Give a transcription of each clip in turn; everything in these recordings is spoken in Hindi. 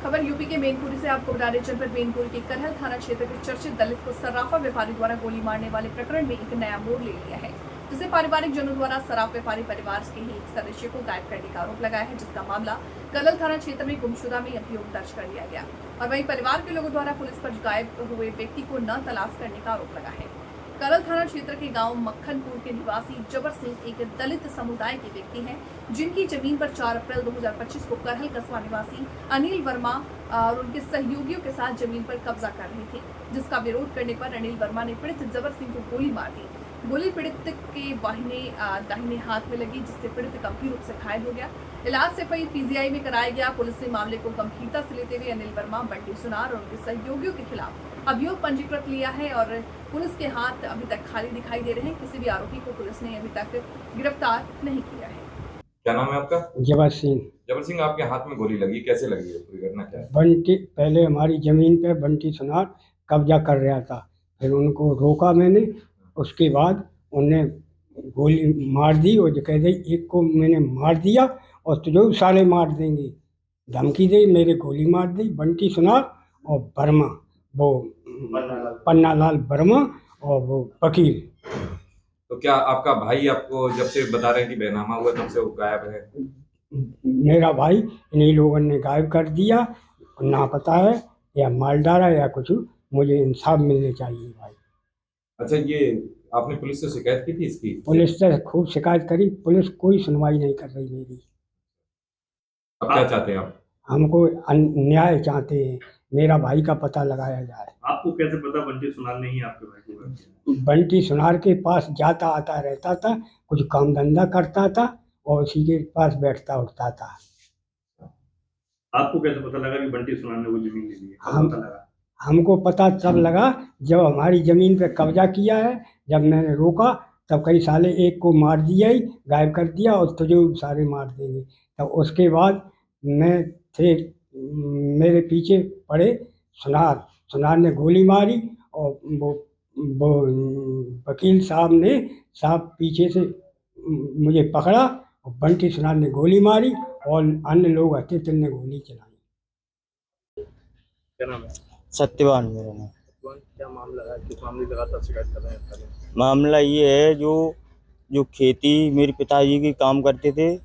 खबर यूपी के मैनपुरी से आपको बता दें, जनपद मैनपुरी के करहल थाना क्षेत्र के चर्चित दलित को सर्राफा व्यापारी द्वारा गोली मारने वाले प्रकरण में एक नया मोड़ ले लिया है, जिसे पारिवारिक जनों द्वारा शराब व्यापारी परिवार के ही एक सदस्य को गायब करने का आरोप लगाया है, जिसका मामला करहल थाना क्षेत्र में गुमशुदा में अभियोग दर्ज कर लिया गया और वहीं परिवार के लोगों द्वारा पुलिस पर गायब हुए व्यक्ति को न तलाश करने का आरोप लगा है। करहल थाना क्षेत्र के गांव मक्खनपुर के निवासी जबर सिंह एक दलित समुदाय के व्यक्ति हैं, जिनकी जमीन पर 4 अप्रैल 2025 को करहल कस्बा निवासी अनिल वर्मा और उनके सहयोगियों के साथ जमीन पर कब्जा कर रहे थे, जिसका विरोध करने पर अनिल वर्मा ने पीड़ित जबर सिंह को गोली मार दी। गोली पीड़ित के दाहिने हाथ में लगी, जिससे पीड़ित गंभीर रूप से घायल हो गया। इलाज से पीजीआई में कराया गया। पुलिस ने मामले को गंभीरता से लेते हुए अनिल वर्मा, बंटी सुनार और उनके सहयोगियों के खिलाफ अभियोग पंजीकृत लिया है और पुलिस के हाथ अभी तक खाली दिखाई दे रहे हैं। किसी भी आरोपी को पुलिस ने अभी तक गिरफ्तार नहीं किया है। क्या नाम है आपका? जबर सिंह। जबर सिंह, आपके हाथ में गोली लगी, कैसे लगी है? पूरी घटना क्या है? बंटी पहले हमारी जमीन पे बंटी सुनार कब्जा कर रहा था, फिर उनको रोका मैंने। उसके बाद उनने गोली मार दी और जो कह रही एक को मैंने मार दिया और तुझे साले मार देंगे, धमकी दी। मेरे गोली मार दी बंटी सुनार और वर्मा, वो पन्नालाल वर्मा और वो वकील। तो क्या आपका भाई आपको जब से बता रहे हैं कि बेनामा हुआ तब से वो गायब है? मेरा भाई इन्हीं लोगों ने गायब कर दिया, ना पता है या मार डाला या कुछ। मुझे इंसाफ मिलने चाहिए भाई। अच्छा, ये आपने पुलिस से शिकायत की थी इसकी? पुलिस से खूब शिकायत करी, पुलिस कोई सुनवाई नहीं कर रही मेरी। अब क्या चाहते हैं आप? हमको न्याय चाहते हैं, मेरा भाई का पता लगाया जाए। आपको कैसे पता बंटी सुनार नहीं है आपके भाई को? बंटी सुनार के पास जाता आता रहता था, कुछ काम धंधा करता था और उसी के पास बैठता उठता था। आपको कैसे पता लगा कि बंटी सुनार ने वो जमीन ले ली है? पता लगा? हमको पता तब लगा जब हमारी जमीन पे कब्जा किया है। जब मैंने रोका तब कई साले एक को मार दिया ही, गायब कर दिया और तुझे सारे मार देंगे। तब उसके बाद मेरे पीछे पड़े सुनार ने गोली मारी और वो वकील साहब पीछे से मुझे पकड़ा और बंटी सुनार ने गोली मारी और अन्य लोग हथे ने गोली चलाई। क्या नाम है? सत्यवान मेरा नाम। क्या मामला है? किस मामले लगातार शिकायत कर रहे हैं? मामला ये है, जो खेती मेरे पिताजी की काम करते थे,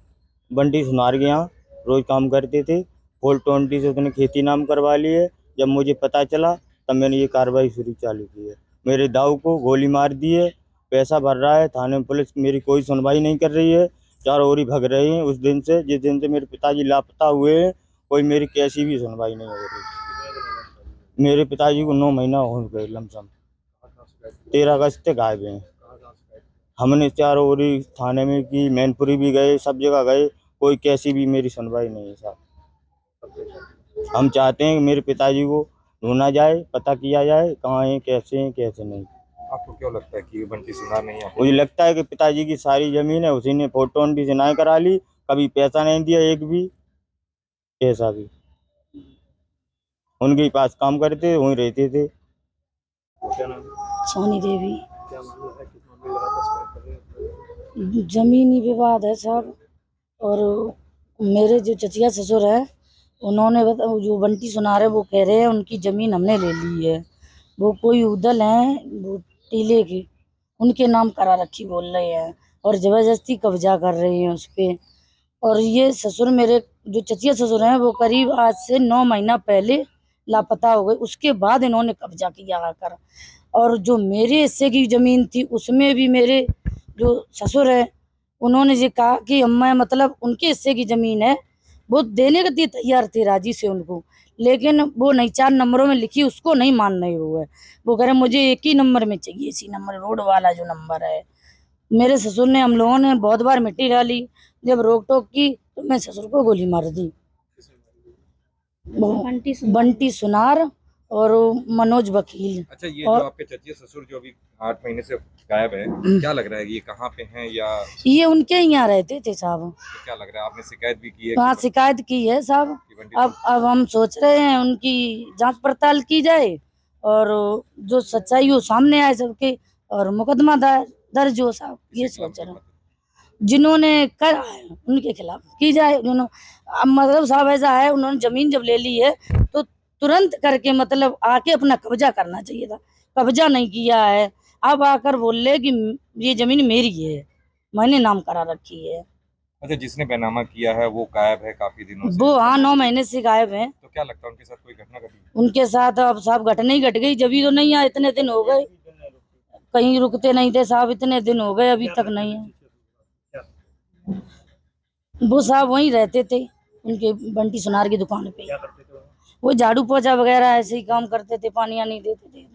बंटी सुनार के यहाँ रोज काम करते थे। 420 से उसने खेती नाम करवा ली है। जब मुझे पता चला तब मैंने ये कार्रवाई शुरू चालू की है। मेरे दाऊ को गोली मार दी है, पैसा भर रहा है थाने में, पुलिस मेरी कोई सुनवाई नहीं कर रही है, चारों ओर ही भग रहे हैं। उस दिन से, जिस दिन से मेरे पिताजी लापता हुए हैं, कोई मेरी कैसी भी सुनवाई नहीं हो रही। मेरे पिताजी को 9 महीना हो गए लमसम, 13 अगस्त से गायब हैं। हमने चारों ओर ही थाने में की, मैनपुरी भी गए, सब जगह गए, कोई कैसी भी मेरी सुनवाई नहीं है साहब। हम चाहते हैं कि मेरे पिताजी को ढूंढा जाए, पता किया जाए कहाँ हैं, कैसे नहीं। आपको क्यों लगता है कि बंटी सुनार नहीं है? मुझे लगता है कि पिताजी की सारी जमीन है उसी ने 420 से ना करा ली, कभी पैसा नहीं दिया एक भी, पैसा भी उनके पास काम करते वहीं रहते थे। क्या नाम है? सोनी देवी। क्या मामला है? किस मामले लगातार शिकायत कर रहे हैं? जमीनी विवाद है साहब, और मेरे जो चचिया ससुर है उन्होंने जो बंटी सुनार है वो कह रहे हैं उनकी ज़मीन हमने ले ली है। वो कोई उदल हैं, वो टीले के, उनके नाम करा रखी बोल रहे हैं और ज़बरदस्ती कब्जा कर रहे हैं उस पर। और ये ससुर, मेरे जो चचिया ससुर हैं, वो करीब आज से 9 महीना पहले लापता हो गए। उसके बाद इन्होंने कब्जा किया आकर, और जो मेरे हिस्से की ज़मीन थी उसमें भी मेरे जो ससुर है उन्होंने ये कहा कि अम्मा, मतलब उनके हिस्से की ज़मीन है, वो देने के लिए तैयार थे राजी से उनको, लेकिन वो नहीं 4 नंबरों में लिखी, उसको नहीं मान रहे हुए। वो कह रहे मुझे एक ही नंबर में चाहिए, इसी नंबर, रोड वाला जो नंबर है। मेरे ससुर ने, हम लोगों ने बहुत बार मिट्टी डाली, जब रोक टोक की तो मैं ससुर को गोली मार दी। बंटी सुनार और मनोज वकील। अच्छा, ये जो आपके चचिया ससुर जो अभी 8 महीने से गायब है, क्या लग रहा है ये कहाँ पे हैं? या ये उनके यहाँ रहते थे साहब। तो क्या लग रहा है, आपने शिकायत भी की है? हाँ, शिकायत की है साहब। अब हम सोच रहे हैं उनकी जांच पड़ताल की जाए और जो सच्चाई हो सामने आए सबके, और मुकदमा दर्ज हो साहब, ये सोच रहे हैं। जिन्होंने करा है उनके खिलाफ की जाए। अब मतलब साहब ऐसा है, उन्होंने जमीन जब ले ली है तो तुरंत करके मतलब आके अपना कब्जा करना चाहिए था, कब्जा नहीं किया है। अब आकर बोल रहे कि ये जमीन मेरी है, मैंने नाम करा रखी है। अच्छा, जिसने बैनामा किया है वो गायब है काफी दिनों से, वो हाँ 9 महीने से गायब है। तो क्या लगता है उनके साथ कोई घटना घटी? उनके साथ अब साहब घटना ही घट गई, जब तो नहीं आए, इतने दिन हो गए, कहीं रुकते नहीं थे साहब, इतने दिन हो गए अभी तक नहीं है। वो साहब वहीं रहते थे उनके बंटी सुनार की दुकान पे, क्या करते थे वो? वो झाड़ू पोछा वगैरह ऐसे ही काम करते थे, पानी नहीं देते थे।